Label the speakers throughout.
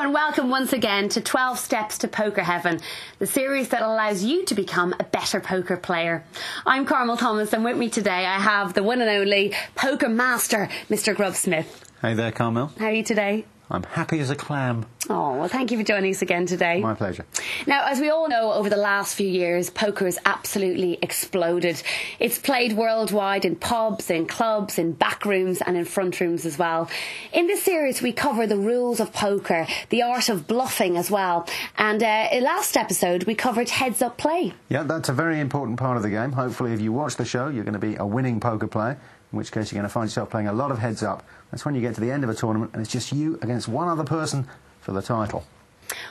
Speaker 1: and welcome once again to 12 Steps to Poker Heaven, the series that allows you to become a better poker player. I'm Carmel Thomas, and with me today I have the one and only poker master, Mr. Grub Smith.
Speaker 2: Hey there, Carmel.
Speaker 1: How are you today?
Speaker 2: I'm happy as a clam.
Speaker 1: Oh, well, thank you for joining us again today.
Speaker 2: My pleasure.
Speaker 1: Now, as we all know, over the last few years, poker has absolutely exploded. It's played worldwide in pubs, in clubs, in back rooms and in front rooms as well. In this series, we cover the rules of poker, the art of bluffing as well. And in last episode, we covered heads-up play.
Speaker 2: Yeah, that's a very important part of the game. Hopefully, if you watch the show, you're going to be a winning poker player, in which case you're going to find yourself playing a lot of heads-up. That's when you get to the end of a tournament and it's just you against one other person for the title.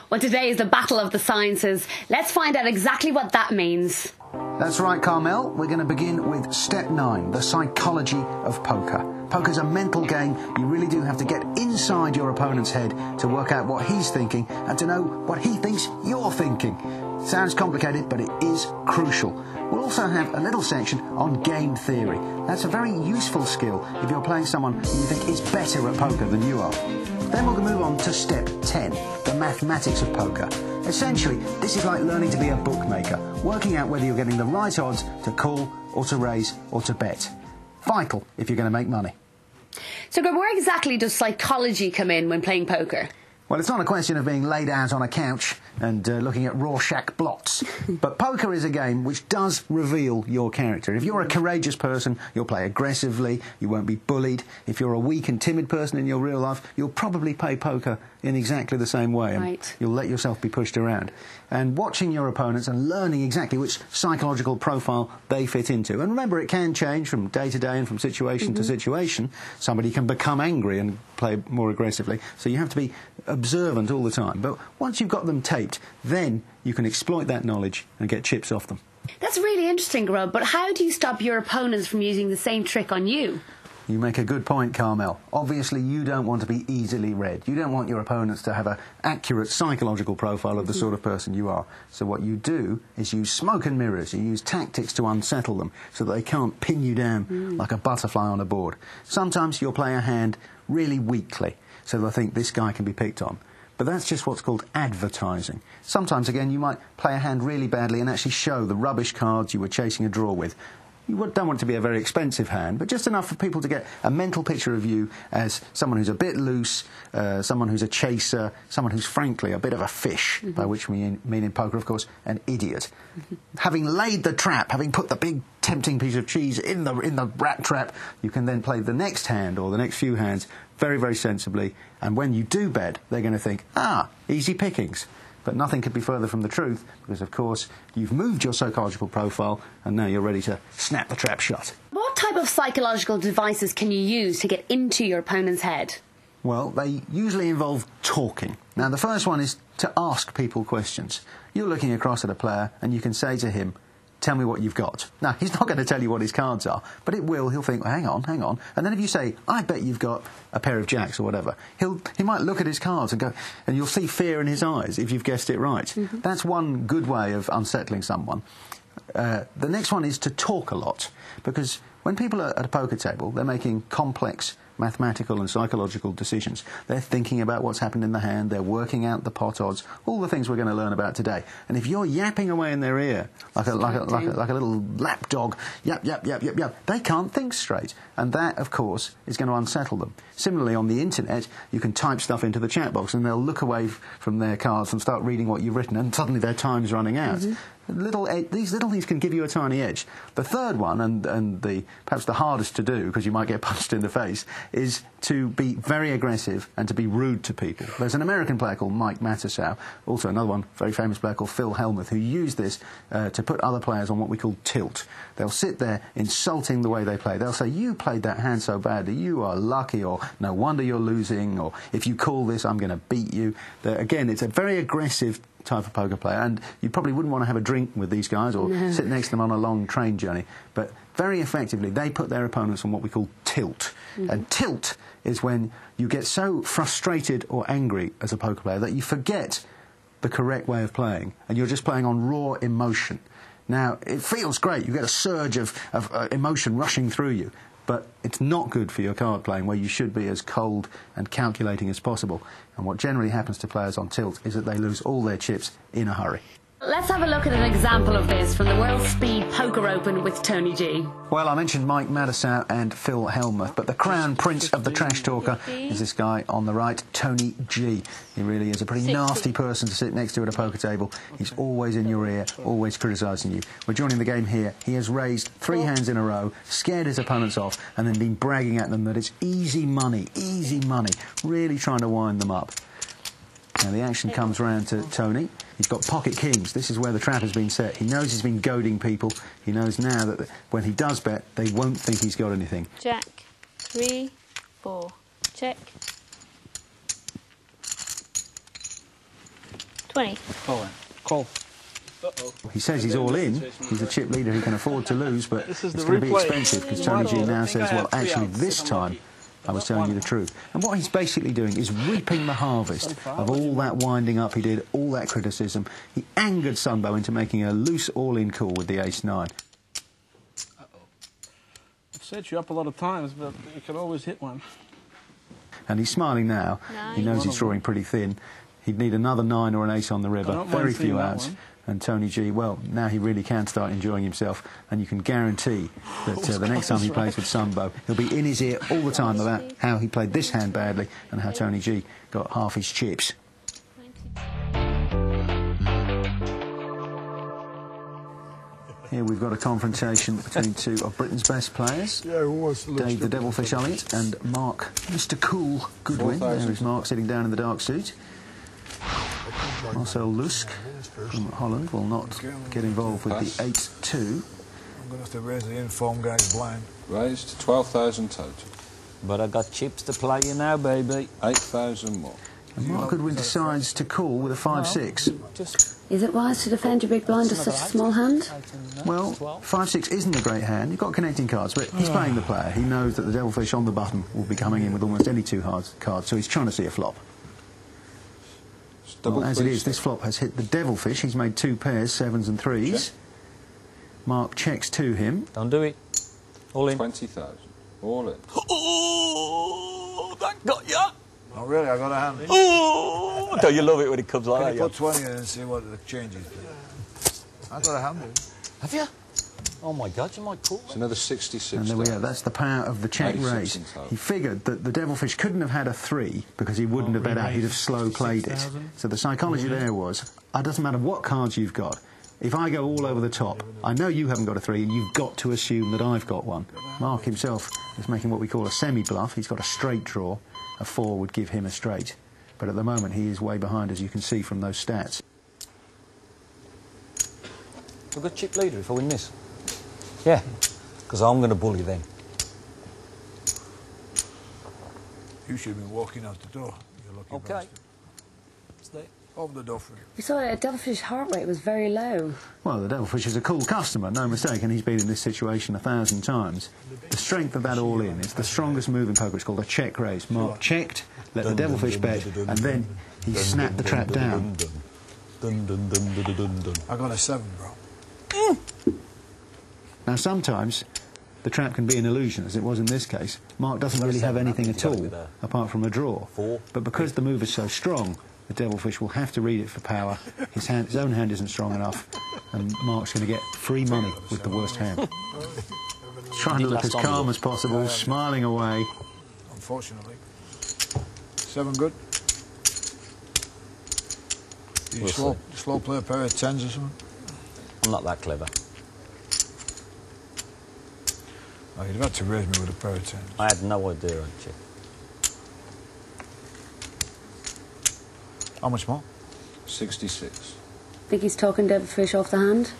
Speaker 1: Well, today is the battle of the sciences. Let's find out exactly what that means.
Speaker 2: That's right, Carmel. We're going to begin with step 9, the psychology of poker. Poker's a mental game. You really do have to get inside your opponent's head to work out what he's thinking and to know what he thinks you're thinking. Sounds complicated, but it is crucial. We'll also have a little section on game theory. That's a very useful skill if you're playing someone who you think is better at poker than you are. Then we'll move on to step 10, the mathematics of poker. Essentially, this is like learning to be a bookmaker, working out whether you're getting the right odds to call or to raise or to bet. Vital if you're going to make money.
Speaker 1: So, Grub, where exactly does psychology come in when playing poker?
Speaker 2: Well, it's not a question of being laid out on a couch and looking at Rorschach blots. But poker is a game which does reveal your character. If you're a courageous person, you'll play aggressively, you won't be bullied. If you're a weak and timid person in your real life, you'll probably play poker in exactly the same way. And
Speaker 1: right.
Speaker 2: You'll let yourself be pushed around. And watching your opponents and learning exactly which psychological profile they fit into. And remember, it can change from day to day and from situation to situation. Somebody can become angry and play more aggressively. So you have to be observant all the time. But once you've got them taped, then you can exploit that knowledge and get chips off them.
Speaker 1: That's really interesting, Grub, but how do you stop your opponents from using the same trick on you?
Speaker 2: You make a good point, Carmel. Obviously, you don't want to be easily read. You don't want your opponents to have an accurate psychological profile of the sort of person you are. So what you do is use smoke and mirrors. You use tactics to unsettle them so that they can't pin you down like a butterfly on a board. Sometimes you'll play a hand really weakly, so they'll think this guy can be picked on. But that's just what's called advertising. Sometimes, again, you might play a hand really badly and actually show the rubbish cards you were chasing a draw with. You don't want it to be a very expensive hand, but just enough for people to get a mental picture of you as someone who's a bit loose, someone who's a chaser, someone who's, frankly, a bit of a fish, by which we mean in poker, of course, an idiot. Having laid the trap, having put the big tempting piece of cheese in the rat trap, you can then play the next hand or the next few hands very, very sensibly, and when you do bet, they're going to think, easy pickings. But nothing could be further from the truth, because, of course, you've moved your psychological profile, and now you're ready to snap the trap shut.
Speaker 1: What type of psychological devices can you use to get into your opponent's head?
Speaker 2: Well, they usually involve talking. Now, the first one is to ask people questions. You're looking across at a player, and you can say to him, tell me what you've got. Now, he's not going to tell you what his cards are, but it will. He'll think, well, hang on. And then if you say, I bet you've got a pair of jacks or whatever, he might look at his cards and go, and you'll see fear in his eyes if you've guessed it right. That's one good way of unsettling someone. The next one is to talk a lot, because when people are at a poker table, they're making complex mathematical and psychological decisions. They're thinking about what's happened in the hand, they're working out the pot odds, all the things we're going to learn about today. And if you're yapping away in their ear like a little lapdog, yap, yap, yap, yap, yap, they can't think straight. And that, of course, is going to unsettle them. Similarly, on the internet, you can type stuff into the chat box and they'll look away from their cards and start reading what you've written, and suddenly their time's running out. These little things can give you a tiny edge. The third one, and perhaps the hardest to do, because you might get punched in the face, is to be very aggressive and to be rude to people. There's an American player called Mike Matusow, also another one, very famous player called Phil Hellmuth, who used this to put other players on what we call tilt. They'll sit there insulting the way they play. They'll say, you played that hand so badly, you are lucky, or no wonder you're losing, or if you call this, I'm going to beat you. Again, it's a very aggressive type of poker player, and you probably wouldn't want to have a drink with these guys or sit next to them on a long train journey, but very effectively they put their opponents on what we call tilt. And tilt is when you get so frustrated or angry as a poker player that you forget the correct way of playing and you're just playing on raw emotion. Now, it feels great, you get a surge of emotion rushing through you, but it's not good for your card playing, where you should be as cold and calculating as possible. And what generally happens to players on tilt is that they lose all their chips in a hurry.
Speaker 1: Let's have a look at an example of this from the World Speed Poker Open with Tony G.
Speaker 2: Well, I mentioned Mike Madasau and Phil Hellmuth, but the crown prince of the trash talker is this guy on the right, Tony G. He really is a pretty nasty person to sit next to at a poker table. He's always in your ear, always criticising you. We're joining the game here. He has raised 3 hands in a row, scared his opponents off, and then been bragging at them that it's easy money, really trying to wind them up. Now the action comes round to Tony. He's got pocket kings. This is where the trap has been set. He knows he's been goading people. He knows now that when he does bet, they won't think he's got anything.
Speaker 3: Jack, 3, 4, check. 20.
Speaker 4: Call.
Speaker 2: He says he's all in. He's a chip leader who can afford to lose, but it's going to be expensive because Tony G now says, well, actually, this time I was telling you the truth. And what he's basically doing is reaping the harvest of all that winding up he did, all that criticism. He angered Sunbow into making a loose all-in call with the ace-9.
Speaker 4: I've set you up a lot of times, but you can always hit one.
Speaker 2: And he's smiling now. He knows he's drawing pretty thin. He'd need another 9 or an ace on the river. Very few outs. And Tony G, well, now he really can start enjoying himself, and you can guarantee that the next time he plays with Sunbow, he'll be in his ear all the time about how he played this hand badly and how Tony G got half his chips. Here we've got a confrontation between 2 of Britain's best players, Dave the Devilfish Elliott and Mark Mr Cool Goodwin. There is Mark sitting down in the dark suit. Marcel Lusk from Holland will not get involved with the 8-2.
Speaker 5: I'm going to have to raise the informed guy's blind.
Speaker 6: Raised to 12,000 total.
Speaker 7: But I got chips to play you now, baby.
Speaker 6: 8,000 more.
Speaker 2: And Mark Goodwin decides to call with a 5-6.
Speaker 1: Is it wise to defend your big blind to such a small hand?
Speaker 2: Well, 5-6 isn't a great hand. You've got connecting cards, but he's playing the player. He knows that the Devilfish on the button will be coming in with almost any 2 cards, so he's trying to see a flop. Well, as it is, this flop has hit the Devilfish. He's made 2 pairs, 7s and 3s. Check. Mark checks to him.
Speaker 7: Don't do it. All in.
Speaker 6: 20,000. All in.
Speaker 7: Oh, that got ya!
Speaker 5: Oh, really? I got a hand.
Speaker 7: Oh, don't you love it when it comes like
Speaker 5: Can
Speaker 7: that?
Speaker 5: you put 20 in and see what the changes do? I got a hand.
Speaker 7: Have you? Oh my God, you might call.
Speaker 6: It's another 66.
Speaker 2: And there we go. That's the power of the check raise. He figured that the Devilfish couldn't have had a 3 because he wouldn't have bet out. He'd have slow played it. So the psychology there was, it doesn't matter what cards you've got. If I go all over the top, I know you haven't got a 3 and you've got to assume that I've got one. Mark himself is making what we call a semi-bluff. He's got a straight draw. A 4 would give him a straight. But at the moment he is way behind, as you can see from those stats.
Speaker 7: We've got chip leader if I win this. Yeah, because I'm going to bully then.
Speaker 5: You should be walking out the door. You're lucky bastard.
Speaker 7: Stay.
Speaker 5: Open the door for you.
Speaker 1: We saw that Devilfish's heart rate was very low.
Speaker 2: Well, the Devilfish is a cool customer, no mistake, and he's been in this situation 1,000 times. The strength of that all-in is the strongest move in poker. It's called a check raise. Mark checked, let the Devilfish bet, and then he snapped the trap down.
Speaker 5: I got a 7, bro.
Speaker 2: Now, sometimes the trap can be an illusion, as it was in this case. Mark doesn't really have anything at all, apart from a draw. But because the move is so strong, the Devilfish will have to read it for power. His own hand isn't strong enough, and Mark's going to get free money with the worst hand. He's trying to look as calm as possible, smiling away.
Speaker 5: Unfortunately. 7 good. Do you slow play a pair of 10s or something?
Speaker 7: I'm not that clever.
Speaker 5: Oh, you'd have had to raise me with a pair of 10s.
Speaker 7: I had no idea, actually.
Speaker 5: How much more?
Speaker 6: 66.
Speaker 1: Think he's talking Devilfish off the hand?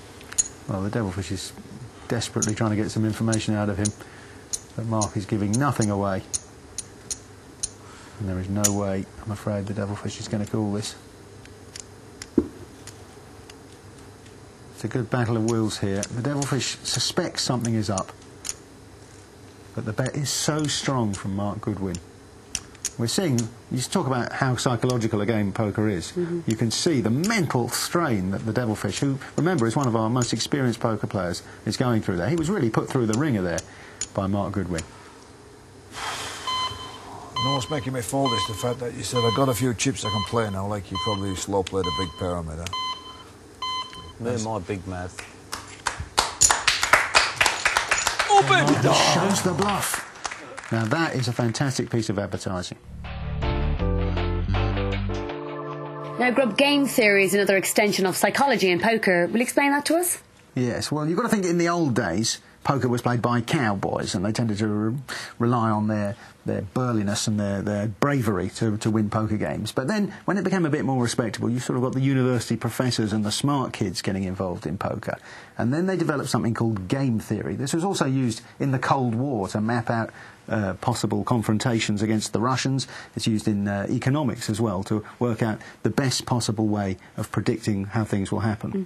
Speaker 2: Well, the Devilfish is desperately trying to get some information out of him, but Mark is giving nothing away. And there is no way, I'm afraid, the Devilfish is going to call this. It's a good battle of wills here. The Devilfish suspects something is up, but the bet is so strong from Mark Goodwin. We're seeing, you talk about how psychological a game poker is. You can see the mental strain that the Devilfish, who, remember, is one of our most experienced poker players, is going through there. He was really put through the ringer there. by Mark Goodwin?
Speaker 5: You know what's making me fold is the fact that you said I got a few chips I can play now, like you probably slow played a big pyramid.
Speaker 7: Me and my big mouth.
Speaker 2: Shows the bluff. Now that is a fantastic piece of advertising.
Speaker 1: Now, Grub, game theory is another extension of psychology in poker. Will you explain that to us?
Speaker 2: Yes, well, you've got to think in the old days, poker was played by cowboys, and they tended to rely on their burliness and their bravery to win poker games. But then, when it became a bit more respectable, you sort of got the university professors and the smart kids getting involved in poker. And then they developed something called game theory. This was also used in the Cold War to map out possible confrontations against the Russians. It's used in economics as well to work out the best possible way of predicting how things will happen.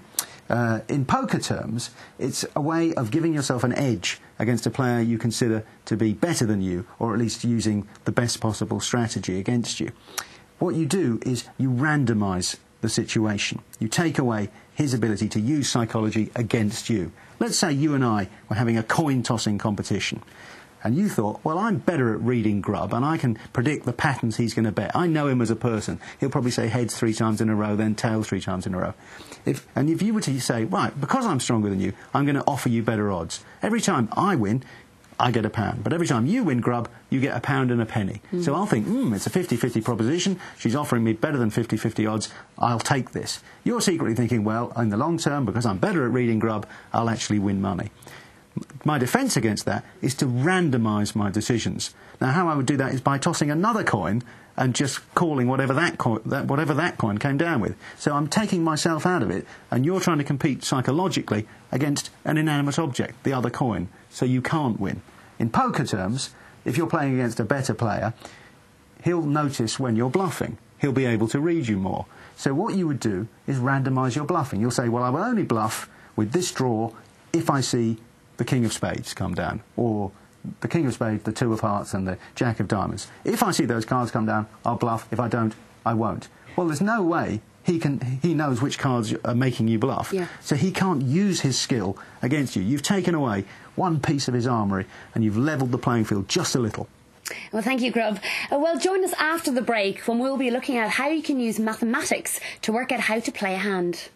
Speaker 2: In poker terms, it's a way of giving yourself an edge against a player you consider to be better than you, or at least using the best possible strategy against you. What you do is you randomise the situation. You take away his ability to use psychology against you. Let's say you and I were having a coin-tossing competition, and you thought, well, I'm better at reading Grub, and I can predict the patterns he's going to bet. I know him as a person. He'll probably say heads 3 times in a row, then tails 3 times in a row. If you were to say, right, because I'm stronger than you, I'm going to offer you better odds. Every time I win, I get £1. But every time you win Grub, you get £1 and a penny. So I'll think, it's a 50-50 proposition. She's offering me better than 50-50 odds. I'll take this. You're secretly thinking, well, in the long term, because I'm better at reading Grub, I'll actually win money. My defence against that is to randomise my decisions. Now, how I would do that is by tossing another coin and just calling whatever that coin came down with. So I'm taking myself out of it, and you're trying to compete psychologically against an inanimate object, the other coin, so you can't win. In poker terms, if you're playing against a better player, he'll notice when you're bluffing. He'll be able to read you more. So what you would do is randomise your bluffing. You'll say, well, I will only bluff with this draw if I see the King of Spades come down, or the King of Spades, the 2 of Hearts and the Jack of Diamonds. If I see those cards come down, I'll bluff. If I don't, I won't. Well, there's no way he knows which cards are making you bluff.
Speaker 1: Yeah.
Speaker 2: So he can't use his skill against you. You've taken away one piece of his armoury and you've levelled the playing field just a little.
Speaker 1: Well, thank you, Grub. Well, join us after the break when we'll be looking at how you can use mathematics to work out how to play a hand.